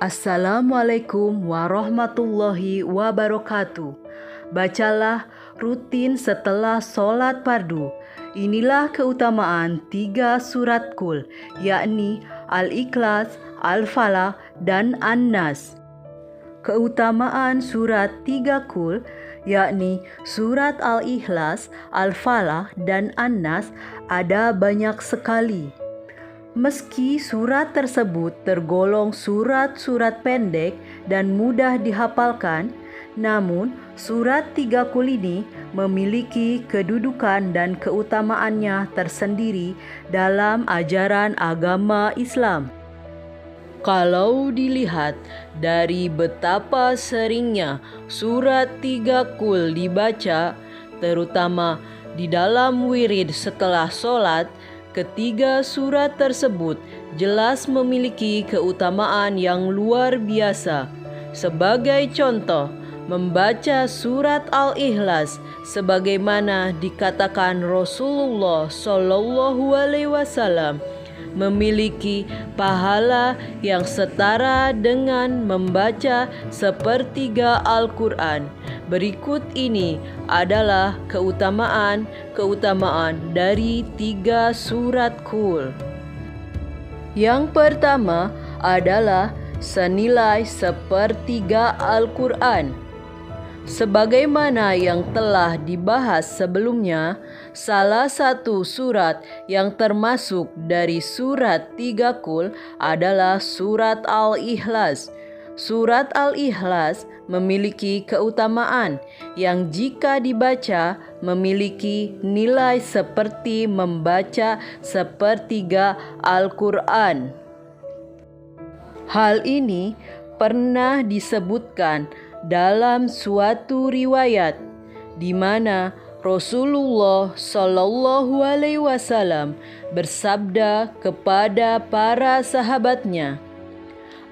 Assalamualaikum warahmatullahi wabarakatuh. Bacalah rutin setelah sholat fardu. Inilah keutamaan 3 surat Qul, yakni Al-Ikhlas, Al-Falaq, dan An-Nas. Keutamaan surat 3 Qul, yakni surat Al-Ikhlas, Al-Falaq, dan An-Nas ada banyak sekali. Meski surat tersebut tergolong surat-surat pendek dan mudah dihafalkan, namun surat 3 Qul ini memiliki kedudukan dan keutamaannya tersendiri dalam ajaran agama Islam. Kalau dilihat dari betapa seringnya surat 3 Qul dibaca, terutama di dalam wirid setelah sholat, ketiga surat tersebut jelas memiliki keutamaan yang luar biasa. Sebagai contoh, membaca surat Al-Ikhlas sebagaimana dikatakan Rasulullah SAW memiliki pahala yang setara dengan membaca sepertiga Al-Quran. Berikut ini adalah keutamaan dari 3 surat Qul. Yang pertama adalah senilai sepertiga Al-Quran. Sebagaimana yang telah dibahas sebelumnya, salah satu surat yang termasuk dari surat 3 Qul adalah surat Al-Ikhlas. Surat Al-Ikhlas memiliki keutamaan yang jika dibaca memiliki nilai seperti membaca sepertiga Al-Quran. Hal ini pernah disebutkan dalam suatu riwayat di mana Rasulullah SAW bersabda kepada para sahabatnya,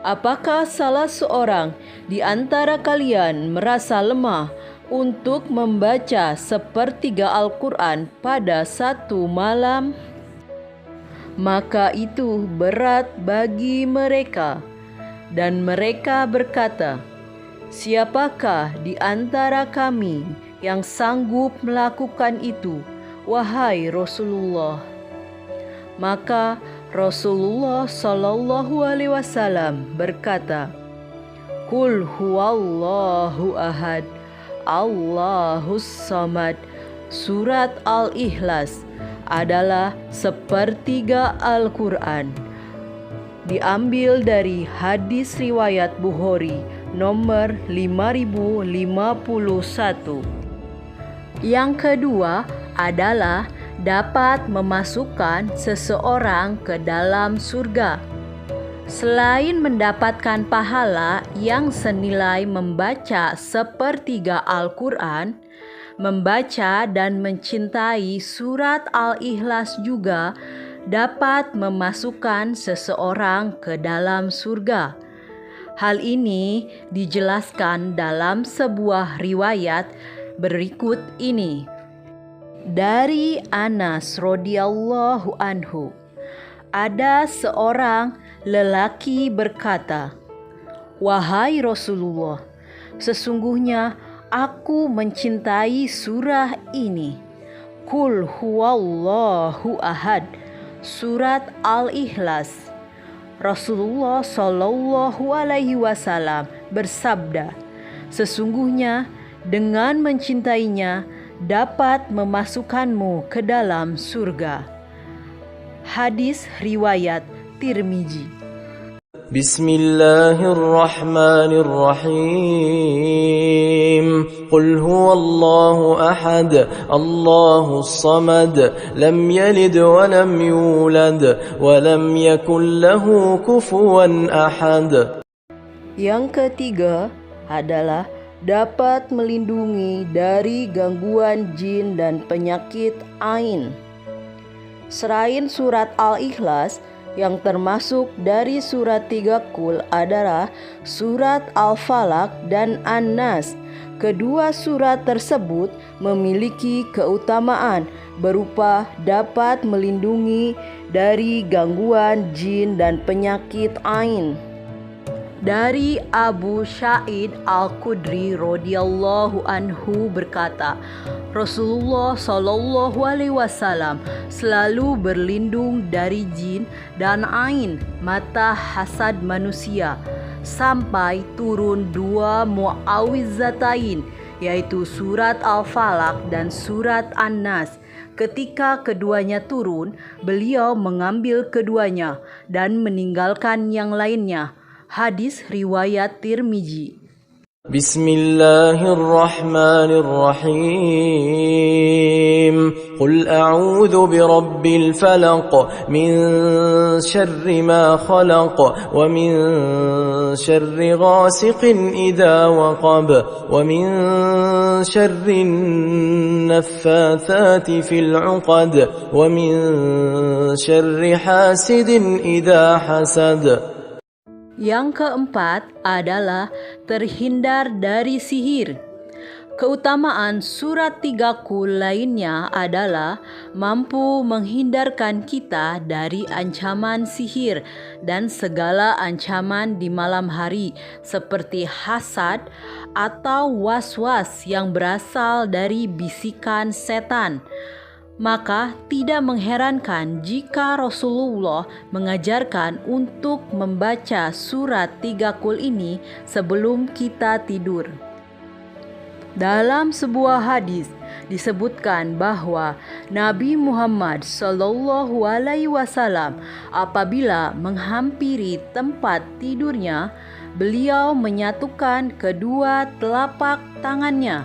"Apakah salah seorang di antara kalian merasa lemah untuk membaca sepertiga Al-Quran pada satu malam?" Maka itu berat bagi mereka, dan mereka berkata, "Siapakah di antara kami yang sanggup melakukan itu, wahai Rasulullah?" Maka Rasulullah SAW berkata, "Qul huwallahu ahad, Allahus samad." Surat Al-Ikhlas adalah sepertiga Al-Quran. Diambil dari hadis riwayat Bukhari nomor 5051. Yang kedua adalah dapat memasukkan seseorang ke dalam surga. Selain mendapatkan pahala yang senilai membaca sepertiga Al-Quran, membaca dan mencintai surat Al-Ikhlas juga dapat memasukkan seseorang ke dalam surga. Hal ini dijelaskan dalam sebuah riwayat berikut ini. Dari Anas radhiyallahu anhu, ada seorang lelaki berkata, "Wahai Rasulullah, sesungguhnya aku mencintai surah ini, Qul huwallahu ahad, surat Al-Ikhlas." Rasulullah SAW bersabda, "Sesungguhnya dengan mencintainya dapat memasukkanmu ke dalam surga." Hadis riwayat Tirmizi. Bismillahirrahmanirrahim. Qul huwallahu ahad, Allahus samad, lam yalid wa lam yulad, wa lam yakul lahu kufuwan ahad. Yang ketiga adalah dapat melindungi dari gangguan jin dan penyakit ain. Selain surat Al-Ikhlas, yang termasuk dari surat 3 Qul adalah surat Al-Falaq dan An-Nas. Kedua surat tersebut memiliki keutamaan berupa dapat melindungi dari gangguan jin dan penyakit ain. Dari Abu Sa'id Al-Khudri radhiyallahu anhu berkata, Rasulullah Shallallahu alaihi wasallam selalu berlindung dari jin dan ain, mata hasad manusia, sampai turun 2 mu'awwidzatain, yaitu surat Al-Falaq dan surat An-Nas. Ketika keduanya turun, beliau mengambil keduanya dan meninggalkan yang lainnya. Hadis riwayat Tirmizi. Bismillahirrahmanirrahim. Qul a'udzu birabbil falaq min syarri ma khalaq wa min syarri ghasiqin idza waqab wa min syarri naffatsati fil 'uqad wa min syarri hasidin idza hasad. Yang keempat adalah terhindar dari sihir. Keutamaan surat 3 Qul lainnya adalah mampu menghindarkan kita dari ancaman sihir dan segala ancaman di malam hari seperti hasad atau was-was yang berasal dari bisikan setan. Maka tidak mengherankan jika Rasulullah mengajarkan untuk membaca surat 3 Qul ini sebelum kita tidur. Dalam sebuah hadis disebutkan bahwa Nabi Muhammad Shallallahu alaihi wasallam apabila menghampiri tempat tidurnya, beliau menyatukan kedua telapak tangannya,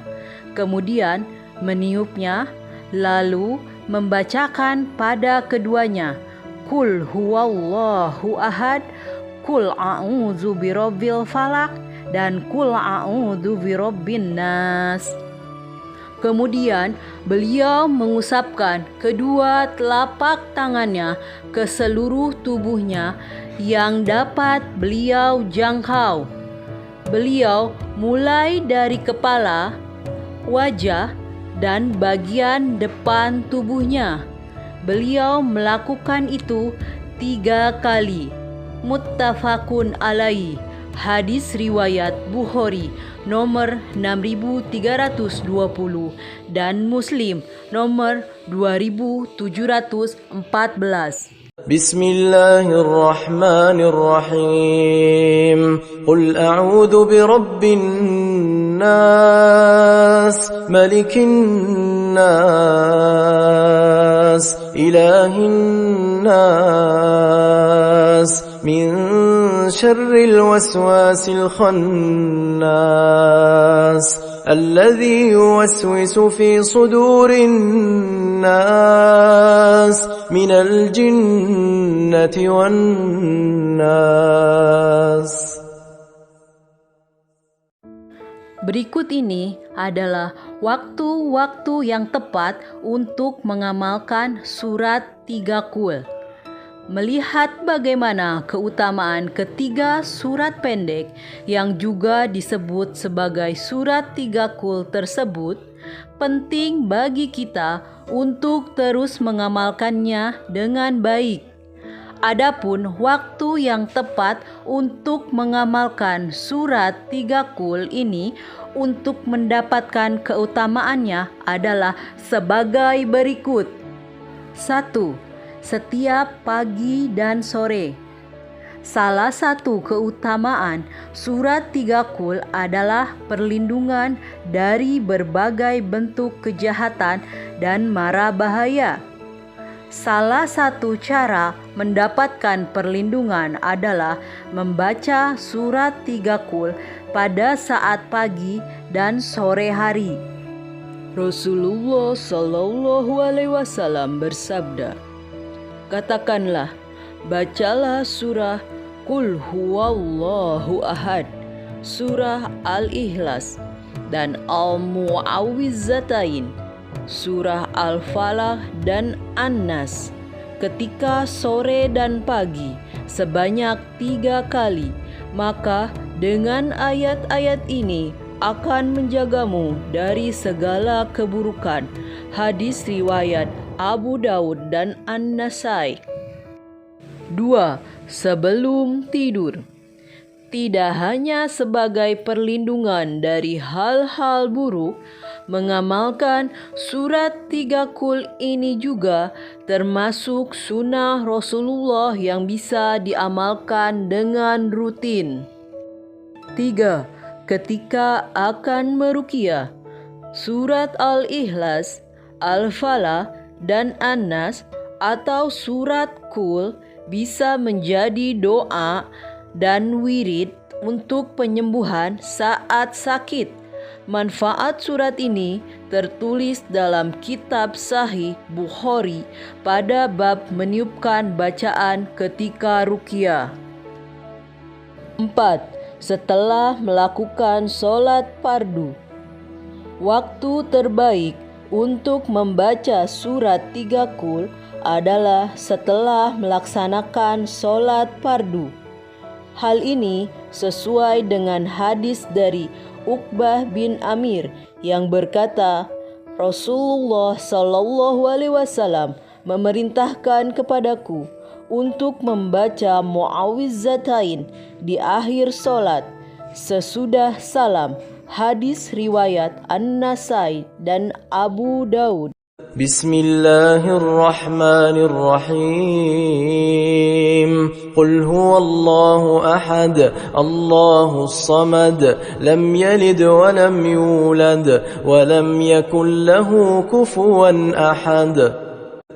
kemudian meniupnya, lalu membacakan pada keduanya, Qul huwallahu ahad, Qul a'udzu birabbil falaq, dan Qul a'udzu birabbin nas. Kemudian beliau mengusapkan kedua telapak tangannya ke seluruh tubuhnya yang dapat beliau jangkau. Beliau mulai dari kepala, wajah, dan bagian depan tubuhnya. Beliau melakukan itu 3 kali. Muttafaqun alaihi. Hadis riwayat Bukhari nomor 6320 dan Muslim nomor 2714. Bismillahirrahmanirrahim. Qul a'udzu birabbin nas, malikin nas, ilahin nas, min syarril waswasil khannas, alladzi yuwaswisu fi sudurin nas, minal jinnati wan nas. Berikut ini adalah waktu-waktu yang tepat untuk mengamalkan surat 3 Qul. Melihat bagaimana keutamaan ketiga surat pendek yang juga disebut sebagai surat 3 Qul tersebut, penting bagi kita untuk terus mengamalkannya dengan baik. Adapun waktu yang tepat untuk mengamalkan surat 3 Qul ini untuk mendapatkan keutamaannya adalah sebagai berikut. 1. Setiap pagi dan sore. Salah satu keutamaan surat 3 Qul adalah perlindungan dari berbagai bentuk kejahatan dan mara bahaya. Salah satu cara mendapatkan perlindungan adalah membaca surat 3 Qul pada saat pagi dan sore hari. Rasulullah Shallallahu alaihi wasallam bersabda, katakanlah, bacalah surah Qul huwallahu ahad, surah Al-Ikhlas, dan Al-Mu'awwidzatain, surah Al-Falaq dan An-Nas ketika sore dan pagi sebanyak 3 kali. Maka dengan ayat-ayat ini akan menjagamu dari segala keburukan. Hadis riwayat Abu Daud dan An-Nasai. 2. Sebelum tidur. tidak hanya sebagai perlindungan dari hal-hal buruk, mengamalkan surat 3 Qul ini juga termasuk sunnah Rasulullah yang bisa diamalkan dengan rutin. 3. Ketika akan meruqyah, surat Al-Ikhlas, Al-Falaq, dan An-Nas atau surat Qul bisa menjadi doa dan wirid untuk penyembuhan saat sakit. Manfaat surat ini tertulis dalam kitab Sahih Bukhari pada bab meniupkan bacaan ketika ruqyah. 4. Setelah melakukan sholat fardu, waktu terbaik untuk membaca surat 3 Qul adalah setelah melaksanakan sholat fardu. Hal ini sesuai dengan hadis dari Uqbah bin Amir yang berkata, Rasulullah SAW memerintahkan kepadaku untuk membaca Mu'awwidzatain di akhir sholat sesudah salam. Hadis riwayat An-Nasai dan Abu Daud. Bismillahirrahmanirrahim. Qul huwallahu ahad, Allahus samad, lam yalid wa lam yulad, wa lam yakul lahu kufuwan ahad.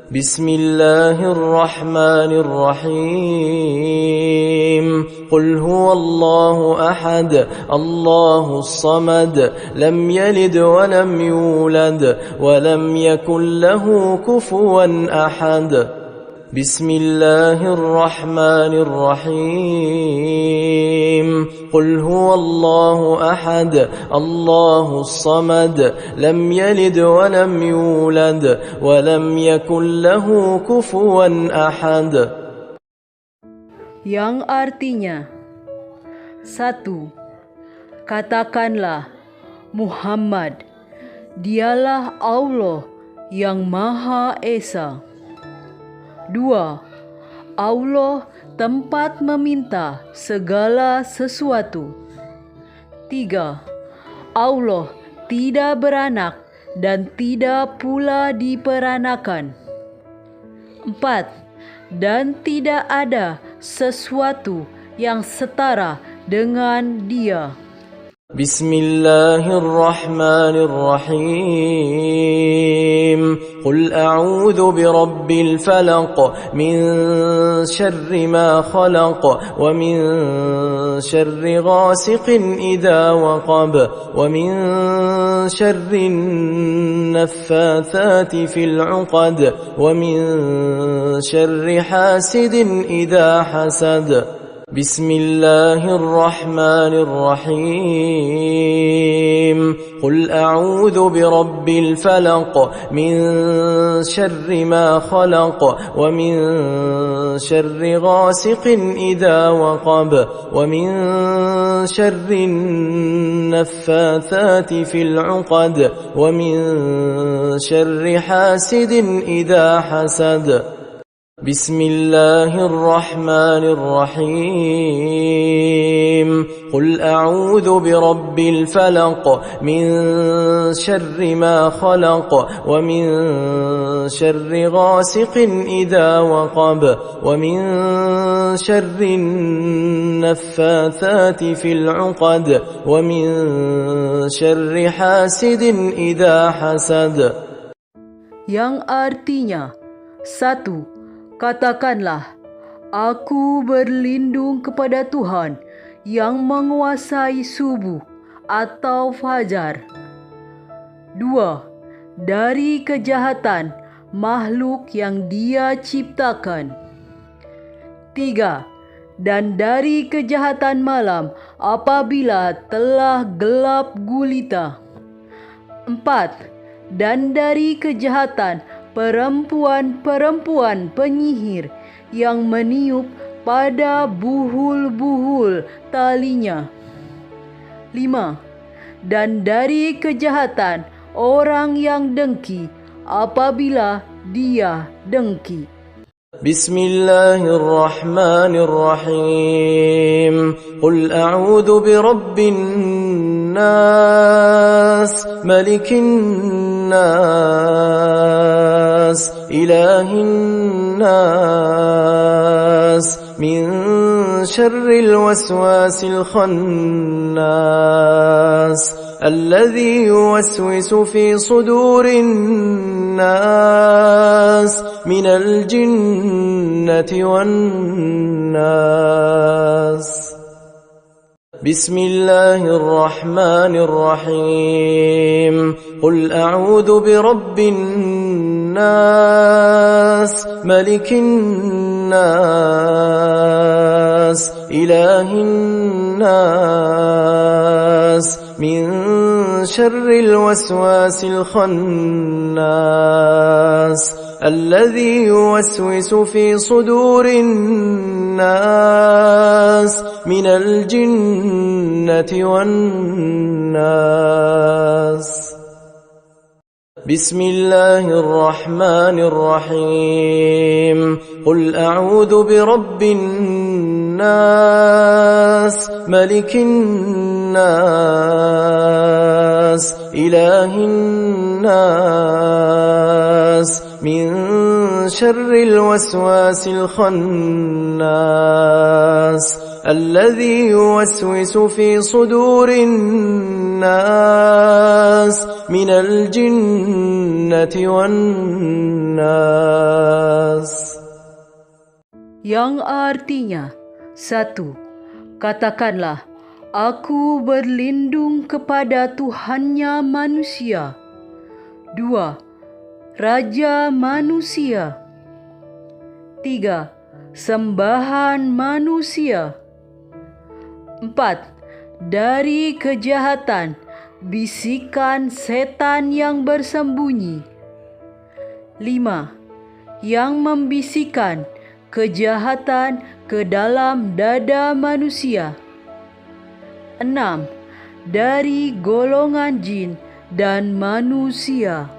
Bismillahirrahmanirrahim. Qul huwallahu ahad, Allahus samad, lam yalid wa lam yulad, wa lam yakul lahu kufuwan ahad. Bismillahirrahmanirrahim. Qul huwallahu ahad, Allahus samad, lam yalid wa lam yulad, wa lam yakul lahu kufuwan ahad. Yang artinya, 1. Katakanlah, Muhammad, dialah Allah yang Maha Esa. 2. Allah tempat meminta segala sesuatu. 3. Allah tidak beranak dan tidak pula diperanakan. 4. Dan tidak ada sesuatu yang setara dengan Dia. Bismillahirrahmanirrahim. Qul a'udzu birabbil falaq min syarri ma khalaq wa min syarri ghasiqin idza waqab wa min syarri naffatsati fil 'uqad wa min syarri hasidin idza hasad. Bismillahirrahmanirrahim. Qul a'udzu birabbil falaq min syarri ma khalaq wa min syarri ghasiqin idza waqab wa min syarri naffatsati fil 'uqad wa min syarri hasidin idza hasad. Bismillahirrahmanirrahim. Qul a'udzu birabbil falaq min syarri ma khalaq wa min syarri ghasiqin idza waqab wa min syarri naffatsati fil 'uqad wa min syarri hasidin idza hasad. Yang artinya, 1. Katakanlah, aku berlindung kepada Tuhan yang menguasai subuh atau fajar. 2. Dari kejahatan makhluk yang Dia ciptakan. 3. Dan dari kejahatan malam apabila telah gelap gulita. 4. Dan dari kejahatan perempuan-perempuan penyihir yang meniup pada buhul-buhul talinya. 5. Dan dari kejahatan orang yang dengki apabila dia dengki. بسم الله الرحمن الرحيم قل أعوذ برب الناس ملك الناس إله الناس من شر الوسواس الخناس الذي يوسوس في صدور الناس من الجنة والناس بسم الله الرحمن الرحيم قل أعوذ برب الناس ملك الناس إله الناس من شر الوسواس الخناس الذي يوسوس في صدور الناس من الجنة والناس بسم الله الرحمن الرحيم قل أعوذ برب الناس ملك الناس إله الناس من شر الوسواس الخناس الذي يوسوس في صدور الناس من الجنة والناس. Yang artinya, 1. Katakanlah, aku berlindung kepada Tuhannya manusia. 2. Raja manusia. 3. Sembahan manusia. 4. Dari kejahatan, bisikan setan yang bersembunyi. 5. Yang membisikkan kejahatan ke dalam dada manusia. 6. Dari golongan jin dan manusia.